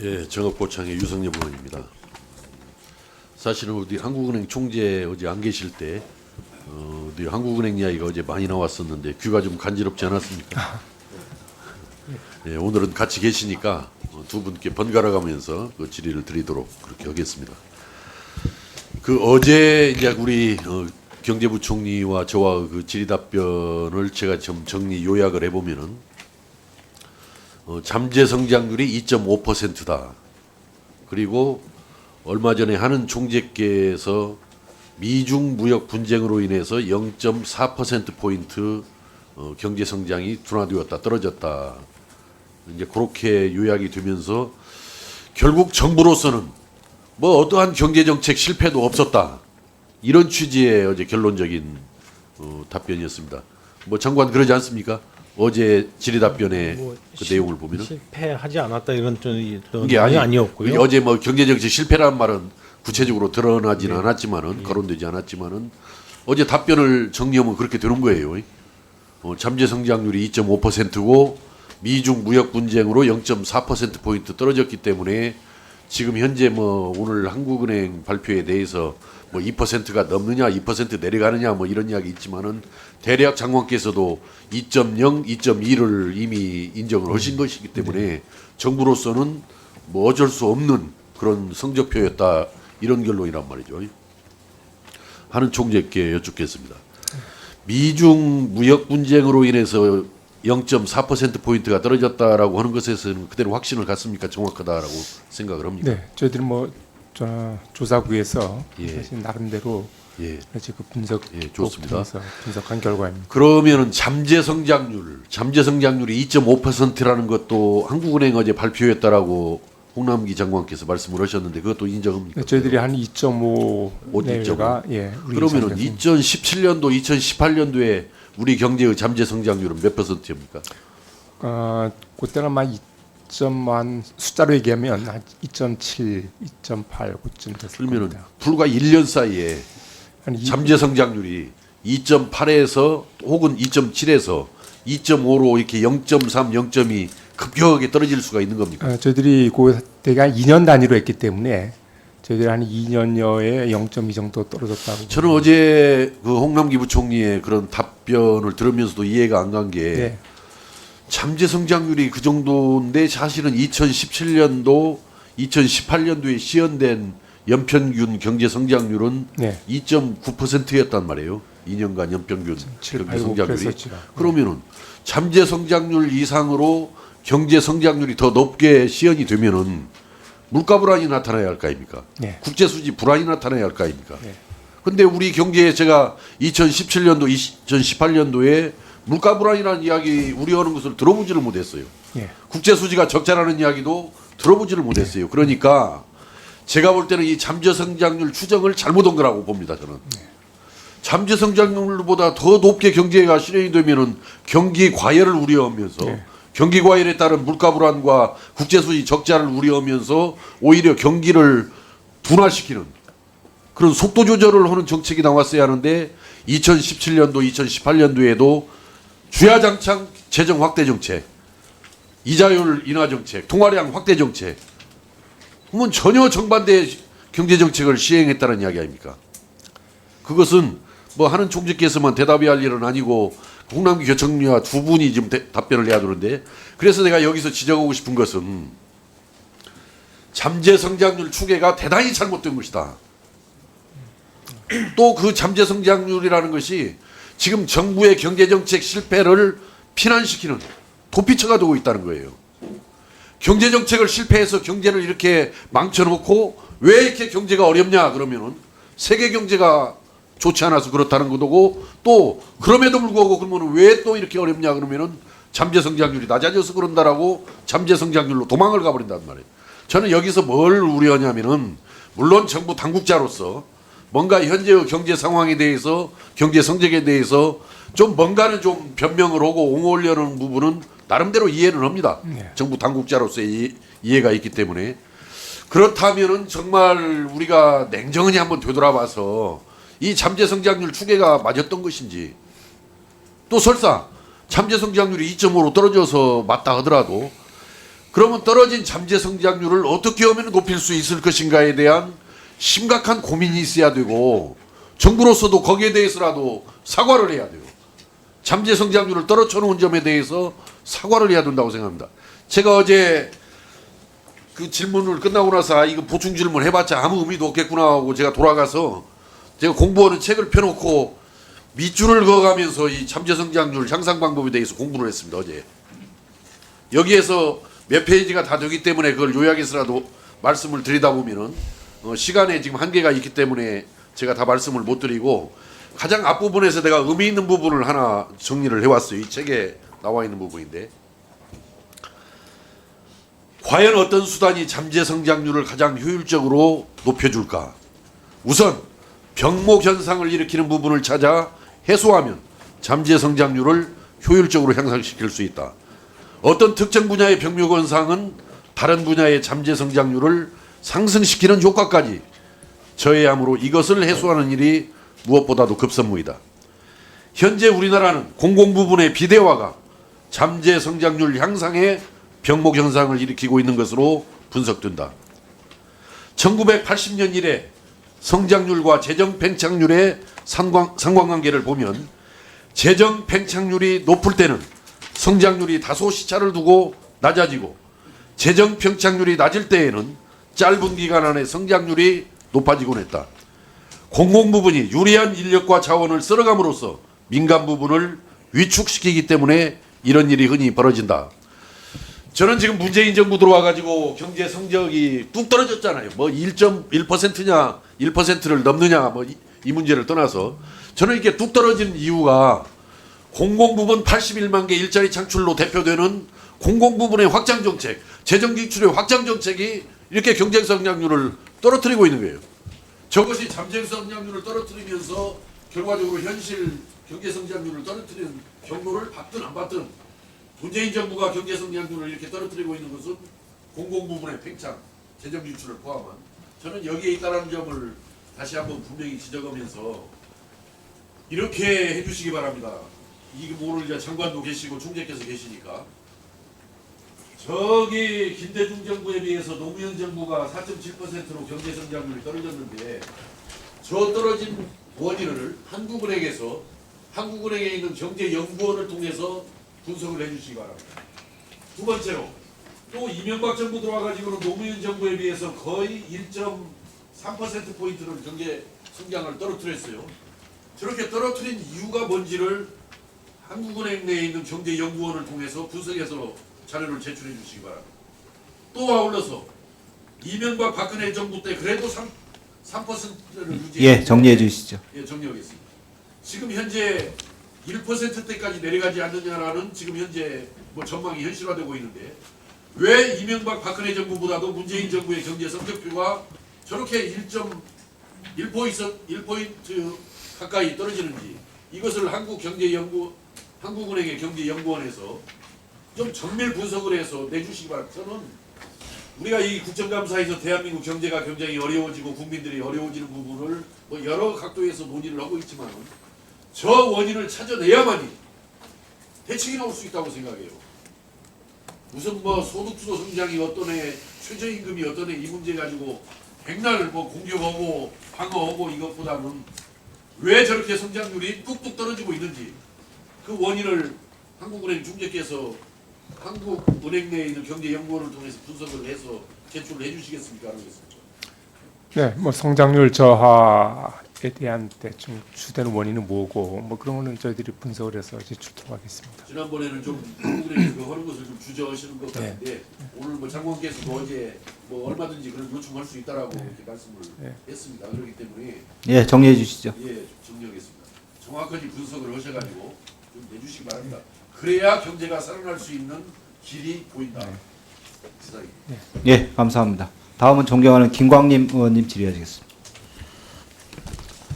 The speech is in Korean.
예, 정업고창의 유성엽 의원입니다. 사실은 우리 한국은행 총재 어제 안 계실 때 우리 한국은행 이야기가 어제 많이 나왔었는데 귀가 좀 간지럽지 않았습니까? 예, 오늘은 같이 계시니까 두 분께 번갈아 가면서 그 질의를 드리도록 그렇게 하겠습니다. 그 어제 이제 우리 경제부총리와 저와 그 질의 답변을 제가 좀 정리 요약을 해보면은 잠재 성장률이 2.5%다. 그리고 얼마 전에 하는 총재께서 미중 무역 분쟁으로 인해서 0.4%포인트 경제 성장이 둔화되었다, 떨어졌다. 이제 그렇게 요약이 되면서 결국 정부로서는 뭐 어떠한 경제 정책 실패도 없었다. 이런 취지의 어제 결론적인 답변이었습니다. 뭐 장관 그러지 않습니까? 어제 질의답변의 그 내용을 보면은 실패하지 않았다 이런 좀 이게 아니었고요. 어제 뭐 경제정책 실패라는 말은 구체적으로 드러나지는 않았지만은 거론되지 않았지만은 어제 답변을 정리하면 그렇게 되는 거예요. 잠재 성장률이 2.5%고 미중 무역 분쟁으로 0.4%포인트 떨어졌기 때문에 지금 현재 뭐 오늘 한국은행 발표에 대해서 뭐 2%가 넘느냐 2% 내려가느냐 뭐 이런 이야기 있지만은 대략 장관께서도 2.0, 2.2를 이미 인정을 하신 것이기 때문에 정부로서는 뭐 어쩔 수 없는 그런 성적표였다 이런 결론이란 말이죠. 하는 총재께 여쭙겠습니다. 미중 무역 분쟁으로 인해서 0.4%포인트가 떨어졌다라고 하는 것에서는 그대로 확신을 갖습니까? 정확하다라고 생각을 합니까? 네, 저희들이 뭐 조사부에서 예. 사실 나름대로 예. 지금 분석 좋습니다. 분석한 결과입니다. 그러면은 잠재 성장률이 2.5%라는 것도 한국은행 어제 발표했다라고 홍남기 장관께서 말씀을 하셨는데 그것도 인정합니까? 네, 저희들이 한 2.5 내외가 그러면은 2017년도, 2018년도에 우리 경제의 잠재 성장률은 몇 %입니까? 그때는 만 2점 숫자로 얘기하면 한 2.7, 2.8 그쯤 됐을 그러면은 겁니다. 불과 1년 사이에 잠재 성장률이 2.8에서 혹은 2.7에서 2.5로 이렇게 0.3, 0.2 급격하게 떨어질 수가 있는 겁니까? 저희들이 그때가 한 2년 단위로 했기 때문에 저희들이 한 2년여에 0.2 정도 떨어졌다고. 저는 어제 그 홍남기 부총리의 그런 답변을 들으면서도 이해가 안 간 게 네. 잠재 성장률이 그 정도인데 사실은 2017년도, 2018년도에 시연된 연평균 경제 성장률은 네. 2.9%였단 말이에요. 2년간 연평균 7, 경제 8, 성장률이. 9%였죠. 그러면은 잠재 성장률 이상으로 경제 성장률이 더 높게 시연이 되면은 물가 불안이 나타나야 할 거 아닙니까? 네. 국제 수지 불안이 나타나야 할 거 아닙니까? 네. 근데 우리 경제에 제가 2017년도, 2018년도에 물가 불안이라는 이야기 우려하는 것을 들어보지를 못했어요. 예. 국제 수지가 적자라는 이야기도 들어보지를 못했어요. 그러니까 제가 볼 때는 이 잠재 성장률 추정을 잘못한 거라고 봅니다. 저는. 잠재 성장률보다 더 높게 경제가 실현이 되면은 경기 과열을 우려하면서 경기 과열에 따른 물가 불안과 국제 수지 적자를 우려하면서 오히려 경기를 둔화시키는 그런 속도 조절을 하는 정책이 나왔어야 하는데 2017년도, 2018년도에도 주야장창 재정 확대 정책, 이자율 인하 정책, 통화량 확대 정책, 그러면 전혀 정반대의 경제 정책을 시행했다는 이야기 아닙니까? 그것은 뭐 하는 총재께서만 대답이 할 일은 아니고 홍남기 교총리와 두 분이 지금 답변을 해야 되는데 그래서 내가 여기서 지적하고 싶은 것은 잠재 성장률 추계가 대단히 잘못된 것이다. 또 그 잠재 성장률이라는 것이 지금 정부의 경제정책 실패를 피난시키는 도피처가 되고 있다는 거예요. 경제정책을 실패해서 경제를 이렇게 망쳐놓고 왜 이렇게 경제가 어렵냐 그러면은 세계 경제가 좋지 않아서 그렇다는 거고 또 그럼에도 불구하고 그러면 왜 또 이렇게 어렵냐 그러면은 잠재 성장률이 낮아져서 그런다라고 잠재 성장률로 도망을 가버린단 말이에요. 저는 여기서 뭘 우려하냐면은 물론 정부 당국자로서 뭔가 현재의 경제 상황에 대해서 경제 성적에 대해서 좀 뭔가는 좀 변명을 하고 옹호하려는 부분은 나름대로 이해는 합니다. 정부 당국자로서의 이해가 있기 때문에 그렇다면은 정말 우리가 냉정히 한번 되돌아봐서 이 잠재 성장률 추계가 맞았던 것인지 또 설사 잠재 성장률이 2.5로 떨어져서 맞다 하더라도 그러면 떨어진 잠재 성장률을 어떻게 하면 높일 수 있을 것인가에 대한 심각한 고민이 있어야 되고 정부로서도 거기에 대해서라도 사과를 해야 돼요. 잠재 성장률을 떨어져 놓은 점에 대해서 사과를 해야 된다고 생각합니다. 제가 어제 그 질문을 끝나고 나서 이거 보충 질문 해봤자 아무 의미도 없겠구나 하고 제가 돌아가서 제가 공부하는 책을 펴놓고 밑줄을 그어가면서 이 잠재 성장률 향상 방법에 대해서 공부를 했습니다. 어제. 여기에서 몇 페이지가 다 되기 때문에 그걸 요약해서라도 말씀을 드리다 보면은 시간에 지금 한계가 있기 때문에 제가 다 말씀을 못 드리고 가장 앞부분에서 내가 의미 있는 부분을 하나 정리를 해왔어요. 이 책에 나와 있는 부분인데 과연 어떤 수단이 잠재 성장률을 가장 효율적으로 높여줄까? 우선 병목 현상을 일으키는 부분을 찾아 해소하면 잠재 성장률을 효율적으로 향상시킬 수 있다. 어떤 특정 분야의 병목 현상은 다른 분야의 잠재 성장률을 상승시키는 효과까지 저해하므로 이것을 해소하는 일이 무엇보다도 급선무이다. 현재 우리나라는 공공부문의 비대화가 잠재 성장률 향상에 병목 현상을 일으키고 있는 것으로 분석된다. 1980년 이래 성장률과 재정 팽창률의 상관관계를 보면 재정 팽창률이 높을 때는 성장률이 다소 시차를 두고 낮아지고 재정 팽창률이 낮을 때에는 짧은 기간 안에 성장률이 높아지곤 했다. 공공부문이 유리한 인력과 자원을 쓸어감으로써 민간 부분을 위축시키기 때문에 이런 일이 흔히 벌어진다. 저는 지금 문재인 정부 들어와가지고 경제 성적이 뚝 떨어졌잖아요. 뭐 1.1%냐 1%를 넘느냐 뭐 이 문제를 떠나서 저는 이렇게 뚝 떨어진 이유가 공공부문 81만 개 일자리 창출로 대표되는 공공부문의 확장정책, 재정기출의 확장정책이 이렇게 경제성장률을 떨어뜨리고 있는 거예요. 저것이 잠재성장률을 떨어뜨리면서 결과적으로 현실 경제성장률을 떨어뜨리는 경로를 받든 안 받든 문재인 정부가 경제성장률을 이렇게 떨어뜨리고 있는 것은 공공부문의 팽창, 재정지출을 포함한 저는 여기에 있다는 점을 다시 한번 분명히 지적하면서 이렇게 해주시기 바랍니다. 이게 오늘 이제 장관도 계시고 총재께서 계시니까 저기 김대중 정부에 비해서 노무현 정부가 4.7%로 경제성장률이 떨어졌는데 저 떨어진 원인을 한국은행에 있는 경제연구원을 통해서 분석을 해주시기 바랍니다. 두 번째로 또 이명박 정부 들어와가지고는 노무현 정부에 비해서 거의 1.3%포인트를 경제 성장을 떨어뜨렸어요. 저렇게 떨어뜨린 이유가 뭔지를 한국은행 내에 있는 경제연구원을 통해서 분석해서 자료를 제출해 주시기 바랍니다. 또 아울러서 이명박 박근혜 정부 때 그래도 3%를 유지했는데 정리해 주시죠. 예, 정리하겠습니다. 지금 현재 1%대까지 내려가지 않느냐라는 지금 현재 뭐 전망이 현실화되고 있는데 왜 이명박 박근혜 정부보다도 문재인 정부의 경제 성적표가 저렇게 1포인트 가까이 떨어지는지 이것을 한국은행의 경제연구원에서 좀 정밀 분석을 해서 내주시기 바랍니다. 저는 우리가 이 국정감사에서 대한민국 경제가 굉장히 어려워지고 국민들이 어려워지는 부분을 뭐 여러 각도에서 논의를 하고 있지만 저 원인을 찾아내야만이 대책이 나올 수 있다고 생각해요. 무슨 뭐 소득주도 성장이 어떤 애, 최저임금이 어떤 애 이 문제 가지고 백날 뭐 공격하고 방어하고 이것보다는 왜 저렇게 성장률이 뚝뚝 떨어지고 있는지 그 원인을 한국은행 중재께서 한국은행 내에 있는 경제연구원을 통해서 분석을 해서 제출을 해주시겠습니까? 하겠습니다. 네, 뭐 성장률 저하에 대한 대충 주된 원인은 뭐고 뭐 그런 거는 저희들이 분석을 해서 제출토록 하겠습니다. 지난번에는 좀 한국은행에서 그 하는 것을 좀 주저하시는 것 같은데 오늘 뭐 장관께서도 어제 뭐 얼마든지 그런 요청할 수 있다라고 이렇게 말씀을 했습니다. 그렇기 때문에 정리해 주시죠. 정리하겠습니다. 정확하게 분석을 하셔가지고 좀 내주시기 바랍니다. 그래야 경제가 살아날 수 있는 길이 보인다. 시사입니다. 감사합니다. 다음은 존경하는 김광림 의원님 질의하시겠습니다.